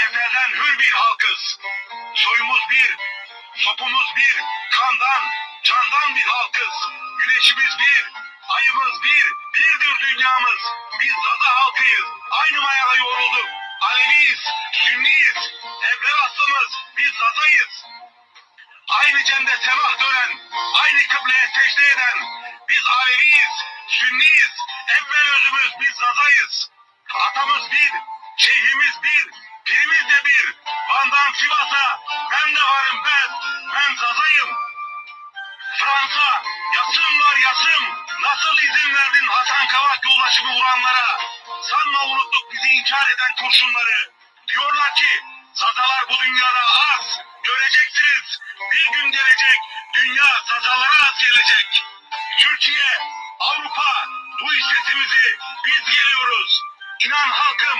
ezelden hür bir halkız. Soyumuz bir, sopumuz bir, kandan, candan bir halkız. Güneşimiz bir, ayımız bir, birdir dünyamız. Biz Zaza halkıyız, aynı mayada yoğrulduk. Aleviyiz, Sünniyiz, evvel aslımız, biz Zazayız. Aynı cemde semah dönen, aynı kıbleye secde eden, biz Aleviyiz, Sünniyiz, evvel özümüz, biz Zazayız. Atamız bir, şeyhimiz bir, pirimiz de bir. Van'dan Sivas'a ben de varım ben Zazayım. Fransa, yasım var yasım, nasıl izin verdin Hasan Kavak yoldaşımı vuranlara? Sanma unuttuk bizi inkar eden kurşunları. Diyorlar ki Zazalar bu dünyada az, göreceksiniz bir gün gelecek, dünya Zazalara az gelecek. Türkiye, Avrupa, duy sesimizi, biz geliyoruz. İnan halkım,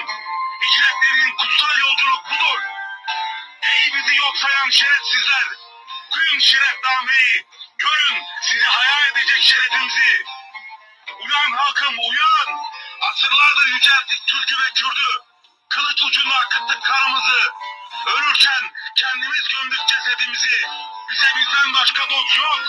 hicretlerin kutsal yolculuk budur. Ey bizi yok sayan şerefsizler, duyun şerefnameyi, görün sizi hayal edecek şerefimizi. Uyan halkım uyan, asırlardır yücelttik Türk'ü ve Kürd'ü, kılıç ucunda akıttık kanımızı, ölürken kendimiz gömdük cesedimizi, bize bizden başka dost yok.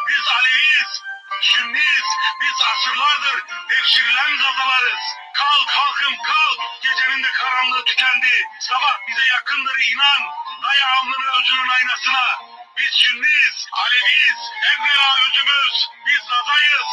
Biz Aleviyiz, Sünniyiz, biz asırlardır devşirilen Zazalarız. Kalk halkım kalk, gecenin de karanlığı tükendi. Sabah bize yakındır inan, daya alnını özünün aynasına. Biz Sünniyiz, Aleviyiz, evvela özümüz, biz Zazayız.